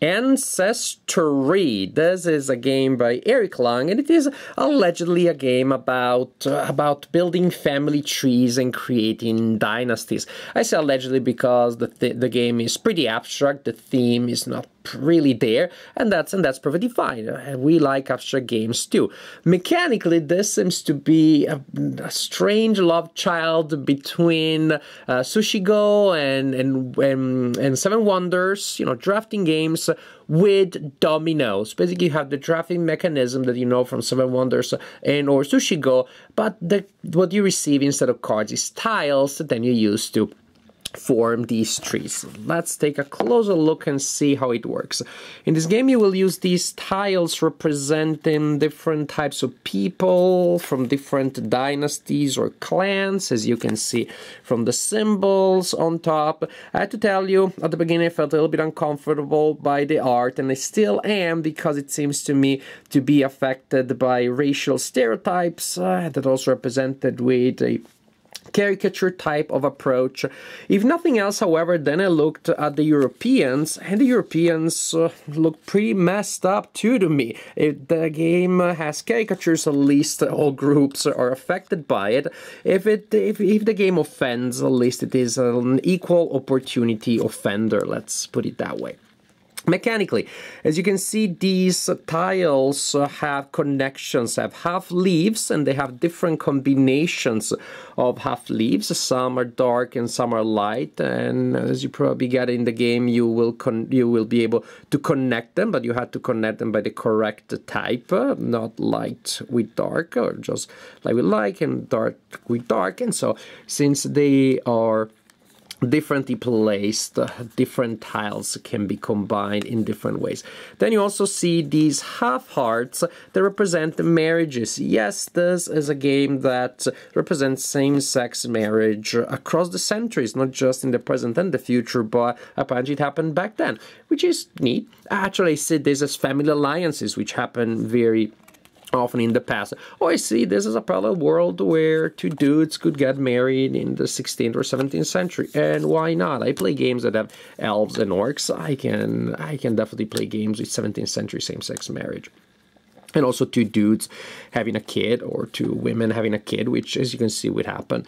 AncesTree. This is a game by Eric Lang, and it is allegedly a game about building family trees and creating dynasties. I say allegedly because the game is pretty abstract. The theme is not really there, and that's perfectly fine. We like abstract games too. Mechanically, this seems to be a strange love child between Sushi Go and Seven Wonders. You know, drafting games with dominoes. Basically, you have the drafting mechanism that you know from Seven Wonders and or Sushi Go, but what you receive instead of cards is tiles that then you use to form these trees. Let's take a closer look and see how it works. In this game, you will use these tiles representing different types of people from different dynasties or clans, as you can see from the symbols on top. I had to tell you, at the beginning I felt a little bit uncomfortable by the art, and I still am, because it seems to me to be affected by racial stereotypes that also represented with a caricature type of approach. If nothing else, however, then I looked at the Europeans, and the Europeans look pretty messed up too to me. If the game has caricatures, at least all groups are affected by it. If the game offends, at least it is an equal opportunity offender, let's put it that way. Mechanically, as you can see, these tiles have connections, have half leaves, and they have different combinations of half leaves. Some are dark and some are light, and as you probably get in the game, you will be able to connect them, but you have to connect them by the correct type, not light with dark, or just light with light and dark with dark. And so, since they are differently placed, different tiles can be combined in different ways. Then you also see these half hearts that represent marriages. Yes, this is a game that represents same-sex marriage across the centuries, not just in the present and the future, but apparently it happened back then, which is neat. Actually, I see this as family alliances, which happen very often in the past. Or I see this as a parallel world where two dudes could get married in the 16th or 17th century, and why not? I play games that have elves and orcs. I can definitely play games with 17th century same-sex marriage. And also two dudes having a kid, or two women having a kid, which, as you can see, would happen.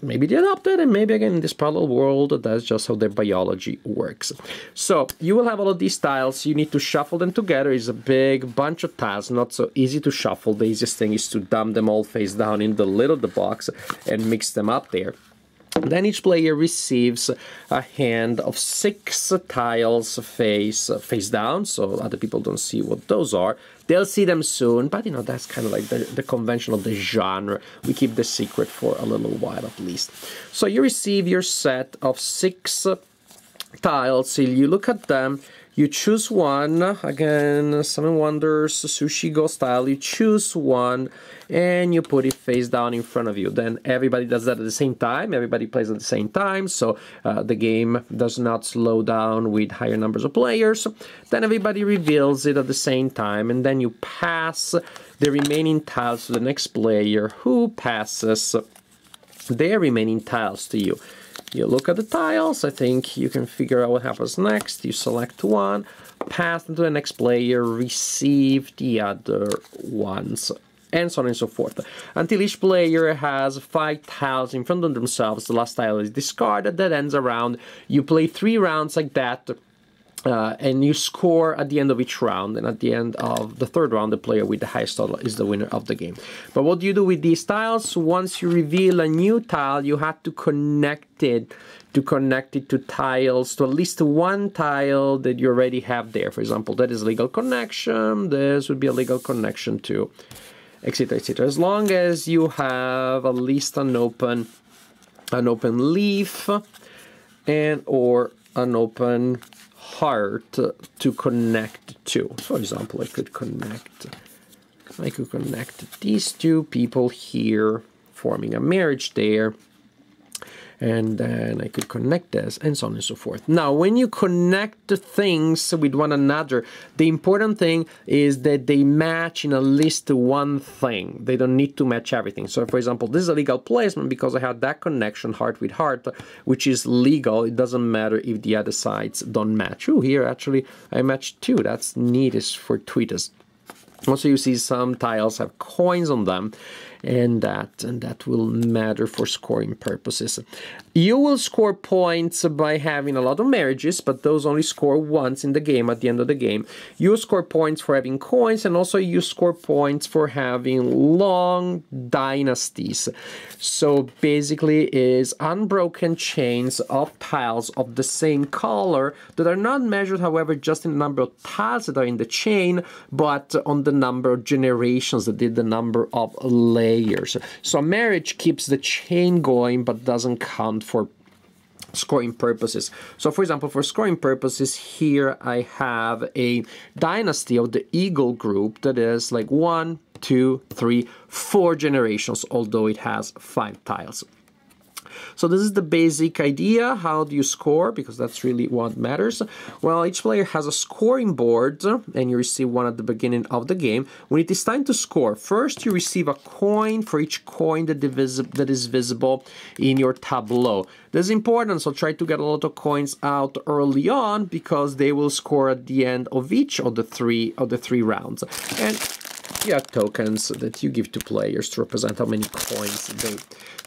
Maybe they adopted, and maybe, again, in this parallel world, that's just how their biology works. So, you will have all of these tiles. You need to shuffle them together. It's a big bunch of tiles, not so easy to shuffle. The easiest thing is to dump them all face down in the lid of the box and mix them up there. Then each player receives a hand of 6 tiles face down, so other people don't see what those are. They'll see them soon, but you know, that's kind of like the convention of the genre. We keep the secret for a little while at least. So you receive your set of 6 tiles. So you look at them, you choose one, again, Seven Wonders, Sushi Go style, you choose one, and you put it face down in front of you. Then everybody does that at the same time, everybody plays at the same time, so the game does not slow down with higher numbers of players. Then everybody reveals it at the same time, and then you pass the remaining tiles to the next player, who passes their remaining tiles to you. You look at the tiles, I think you can figure out what happens next. You select one, pass them to the next player, receive the other ones, and so on and so forth. Until each player has 5 tiles in front of themselves, the last tile is discarded, that ends a round. You play 3 rounds like that, and you score at the end of each round, and at the end of the 3rd round, the player with the highest total is the winner of the game. But what do you do with these tiles? Once you reveal a new tile, you have to connect it to tiles, to at least one tile that you already have there. For example, that is a legal connection, this would be a legal connection too, etc., etc. As long as you have at least an open leaf and or an open heart to connect to. For example, I could connect these two people here, forming a marriage there, and then I could connect this, and so on and so forth. Now, when you connect the things with one another, the important thing is that they match in at least one thing. They don't need to match everything. So, for example, this is a legal placement because I have that connection, heart with heart, which is legal. It doesn't matter if the other sides don't match. Oh, here actually I matched two. That's neatest for tweeters. Also, you see some tiles have coins on them, and that will matter for scoring purposes. You will score points by having a lot of marriages, but those only score once in the game at the end of the game. You score points for having coins, and also you score points for having long dynasties. So basically is unbroken chains of tiles of the same color that are not measured, however, just in the number of tiles that are in the chain, but on the number of generations, that is the number of layers. So marriage keeps the chain going, but doesn't count for scoring purposes. So for example, for scoring purposes, here I have a dynasty of the eagle group that is like 1, 2, 3, 4 generations, although it has 5 tiles. So this is the basic idea. How do you score? Because that's really what matters. Well, each player has a scoring board, and you receive one at the beginning of the game. When it is time to score, first you receive a coin for each coin that is visible in your tableau. This is important, so try to get a lot of coins out early on because they will score at the end of each of the three rounds. And you have tokens that you give to players to represent how many coins they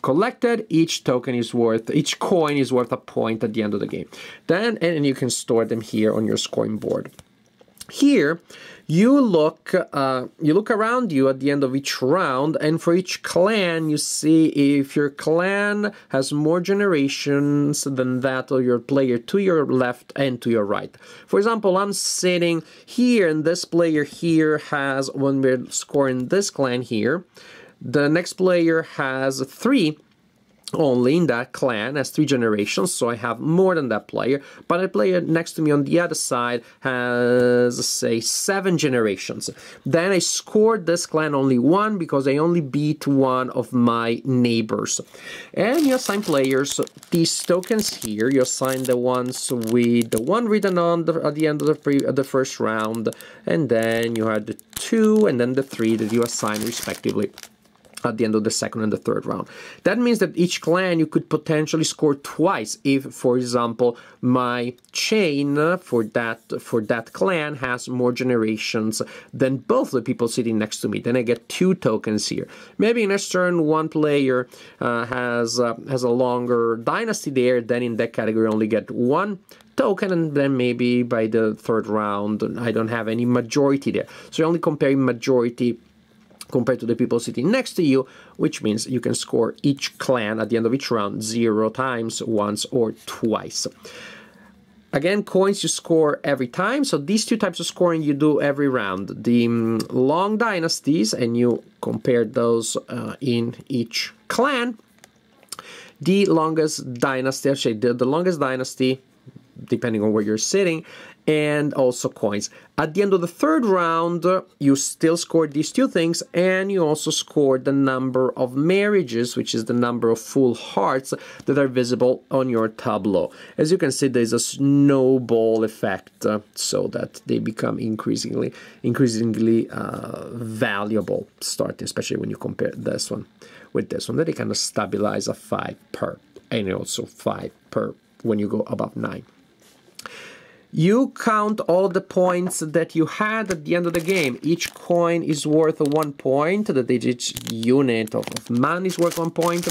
collected. Each coin is worth a point at the end of the game. Then, and you can store them here on your scoring board. Here, you look around you at the end of each round, and for each clan, you see if your clan has more generations than that of your player to your left and to your right. For example, I'm sitting here, and this player here has, when we're scoring this clan here, the next player has 3 only in that clan, has 3 generations, so I have more than that player, but a player next to me on the other side has, say, 7 generations. Then I scored this clan only 1 because I only beat one of my neighbors. And you assign players these tokens here. You assign the ones with the 1 written on at the end of the first round, and then you have the 2 and then the 3 that you assign respectively at the end of the second and the third round. That means that each clan you could potentially score twice if, for example, my chain for that clan has more generations than both the people sitting next to me. Then I get 2 tokens here. Maybe in next turn one player has a longer dynasty there, then in that category only get 1 token, and then maybe by the third round I don't have any majority there. So you're only comparing majority compared to the people sitting next to you, which means you can score each clan at the end of each round 0 times, once, or twice. Again, coins you score every time, so these 2 types of scoring you do every round. The long dynasties, and you compare those in each clan. The longest dynasty, actually the longest dynasty, depending on where you're sitting, and also coins. At the end of the third round, you still scored these 2 things, and you also scored the number of marriages, which is the number of full hearts that are visible on your tableau. As you can see, there's a snowball effect, so that they become increasingly valuable, starting, especially when you compare this one with this one, that they kind of stabilize a 5 per, and also 5 per when you go above 9. You count all the points that you had at the end of the game. Each coin is worth 1 point. That each unit of money is worth 1 point.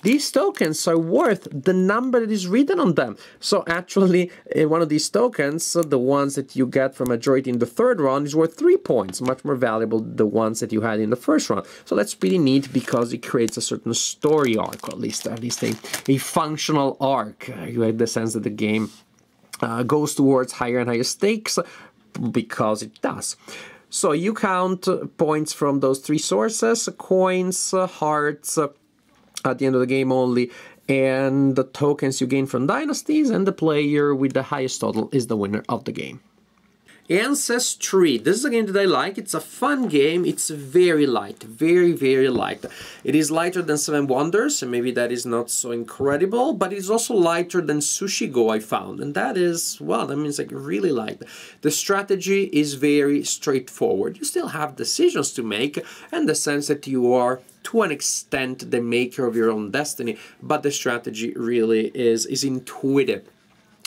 These tokens are worth the number that is written on them. So actually, one of these tokens, the ones that you get from majority in the third round, is worth 3 points, much more valuable than the ones that you had in the first round. So that's pretty neat because it creates a certain story arc, or at least a functional arc. You have the sense that the game goes towards higher and higher stakes, because it does. So you count points from those 3 sources: coins, hearts, at the end of the game only, and the tokens you gain from dynasties, and the player with the highest total is the winner of the game. AncesTree. This is a game that I like. It's a fun game. It's very light. Very, very light. It is lighter than Seven Wonders, and maybe that is not so incredible, but it's also lighter than Sushi Go, I found. And that is, well, that means like really light. The strategy is very straightforward. You still have decisions to make, in the sense that you are, to an extent, the maker of your own destiny, but the strategy really is intuitive,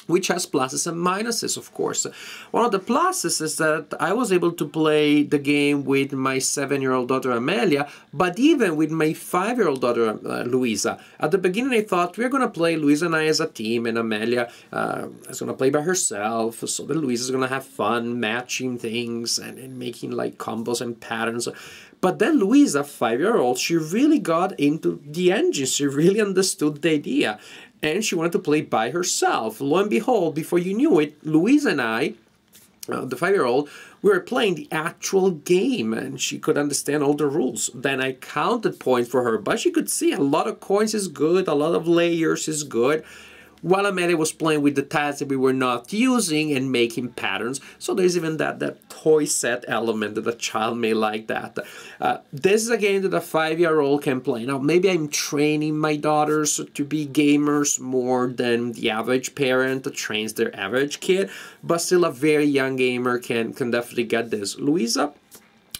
which has pluses and minuses, of course. One of the pluses is that I was able to play the game with my 7-year-old daughter Amelia, but even with my 5-year-old daughter Luisa. At the beginning I thought we're going to play Luisa and I as a team, and Amelia is going to play by herself, so that Luisa is going to have fun matching things and making like combos and patterns. But then Luisa, 5-year-old, she really got into the engine. She really understood the idea. And she wanted to play by herself. Lo and behold, before you knew it, Louise and I, the 5-year-old, we were playing the actual game, and she could understand all the rules. Then I counted points for her, but she could see a lot of coins is good, a lot of layers is good, while Amelia was playing with the tiles that we were not using and making patterns. So there's even that toy set element that a child may like that. This is a game that a 5-year-old can play. Now, maybe I'm training my daughters to be gamers more than the average parent trains their average kid, but still a very young gamer can definitely get this. Louisa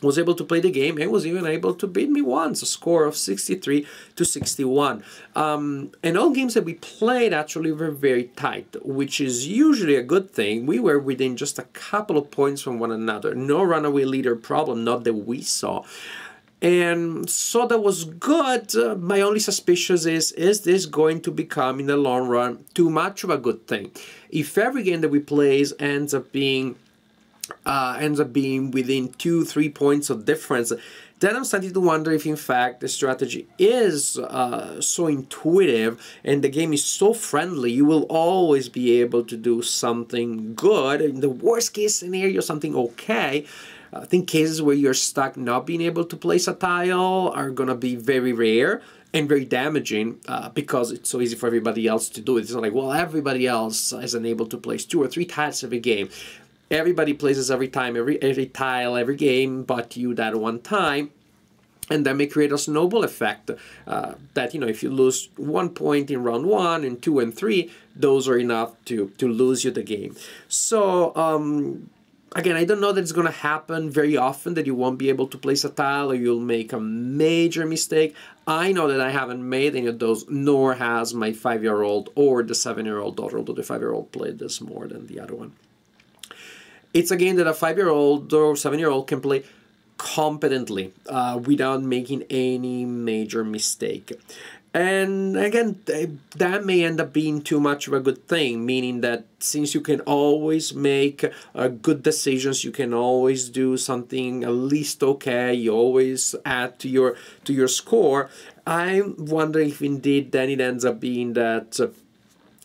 was able to play the game and was even able to beat me once, a score of 63-61. And all games that we played actually were very tight, which is usually a good thing. We were within just a couple of points from one another. No runaway leader problem, not that we saw. And so that was good. My only suspicion is this going to become, in the long run, too much of a good thing? If every game that we play ends up being within 2-3 points of difference, then I'm starting to wonder if in fact the strategy is so intuitive and the game is so friendly, you will always be able to do something good. In the worst case scenario, something okay. I think cases where you're stuck not being able to place a tile are going to be very rare and very damaging because it's so easy for everybody else to do it. It's not like, well, everybody else isn't able to place 2 or 3 tiles every game. Everybody places every time, every tile, every game, but you that one time. And that may create a snowball effect that, you know, if you lose 1 point in round 1 and 2 and 3, those are enough to lose you the game. So, again, I don't know that it's going to happen very often, that you won't be able to place a tile or you'll make a major mistake. I know that I haven't made any of those, nor has my 5-year-old or the 7-year-old daughter, although the 5-year-old played this more than the other one. It's a game that a 5-year-old or 7-year-old can play competently without making any major mistake. And again, that may end up being too much of a good thing, meaning that since you can always make good decisions, you can always do something at least okay, you always add to your score, I'm wondering if indeed then it ends up being that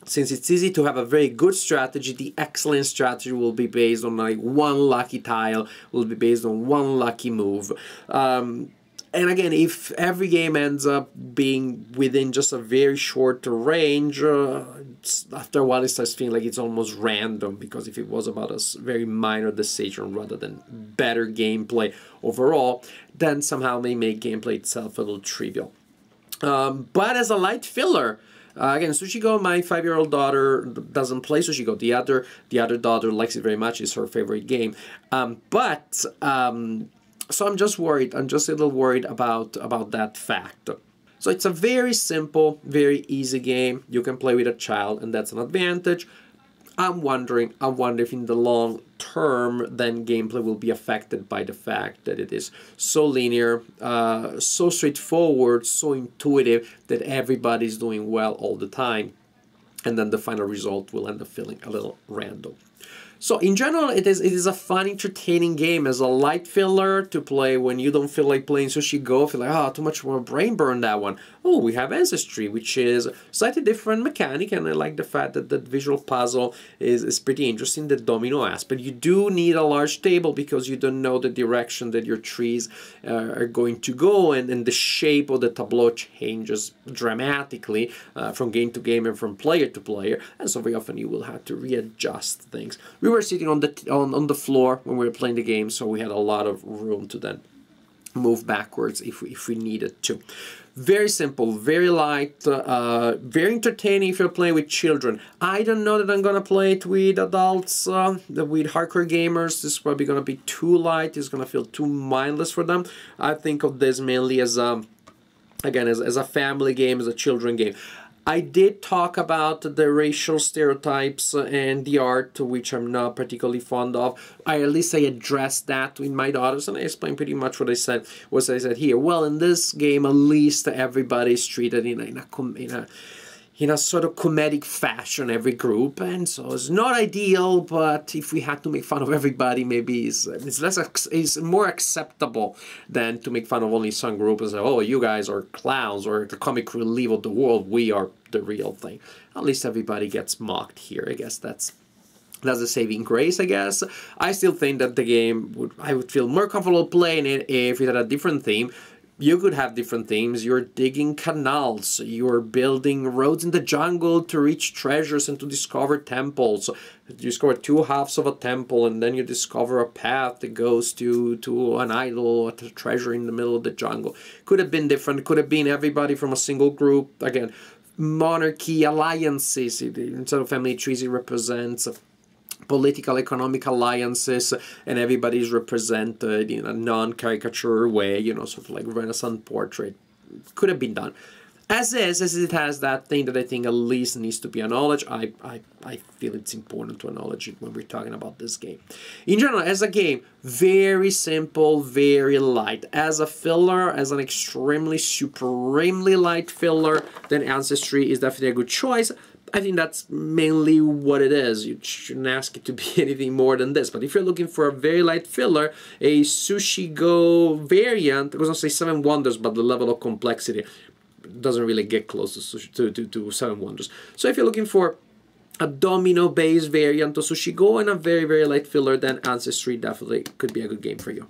since it's easy to have a very good strategy, the excellent strategy will be based on like one lucky tile, will be based on one lucky move. And again, if every game ends up being within just a very short range, after a while it starts feeling like it's almost random, because if it was about a very minor decision rather than better gameplay overall, then somehow they make gameplay itself a little trivial. But as a light filler, again, Sushi Go, my 5-year-old daughter doesn't play Sushi Go. The other daughter likes it very much. It's her favorite game. So I'm just worried. I'm just a little worried about that fact. So it's a very simple, very easy game. You can play with a child, and that's an advantage. I wonder if in the long term, then gameplay will be affected by the fact that it is so linear, so straightforward, so intuitive that everybody's doing well all the time. And then the final result will end up feeling a little random. So in general, it is a fun, entertaining game as a light filler to play when you don't feel like playing Sushi Go. Feel like, oh, too much more brain burn that one. oh, we have AncesTree, which is slightly different mechanic, and I like the fact that the visual puzzle is pretty interesting, the domino aspect. You do need a large table because you don't know the direction that your trees are going to go, and the shape of the tableau changes dramatically from game to game and from player to player, and so very often you will have to readjust things. We were sitting on the floor when we were playing the game, so we had a lot of room to then move backwards if we needed to. Very simple, very light, very entertaining if you're playing with children. I don't know that I'm gonna play it with adults, with hardcore gamers. This is probably gonna be too light. It's gonna feel too mindless for them. I think of this mainly as again, as a family game, as a children game. I did talk about the racial stereotypes and the art, which I'm not particularly fond of. At least I addressed that with my daughters, and I explained pretty much what I said here. Well, in this game, at least everybody is treated in a sort of comedic fashion, every group, and so it's not ideal, but if we had to make fun of everybody, maybe it's more acceptable than to make fun of only some group and say, oh, you guys are clowns or the comic relief of the world, we are the real thing. At least everybody gets mocked here. I guess that's a saving grace, I guess. I still think that the game I would feel more comfortable playing it if it had a different theme. You could have different themes. You're digging canals, you're building roads in the jungle to reach treasures and to discover temples. You discover two halves of a temple, and then you discover a path that goes to an idol, a treasure in the middle of the jungle. Could have been different. Could have been everybody from a single group. Again, monarchy, alliances. Instead of family trees, it represents political, economic alliances, and everybody's represented in a non-caricature way, sort of like Renaissance portrait. Could have been done. As it has that thing that I think at least needs to be acknowledged. I feel it's important to acknowledge it when we're talking about this game. In general, as a game, very simple, very light. As a filler, as an extremely, supremely light filler, then AncesTree is definitely a good choice. I think that's mainly what it is. You shouldn't ask it to be anything more than this. But if you're looking for a very light filler, a Sushi Go variant, I was going to say Seven Wonders, but the level of complexity doesn't really get close to Seven Wonders. So if you're looking for a domino-based variant of Sushi Go and a very, very light filler, then AncesTree definitely could be a good game for you.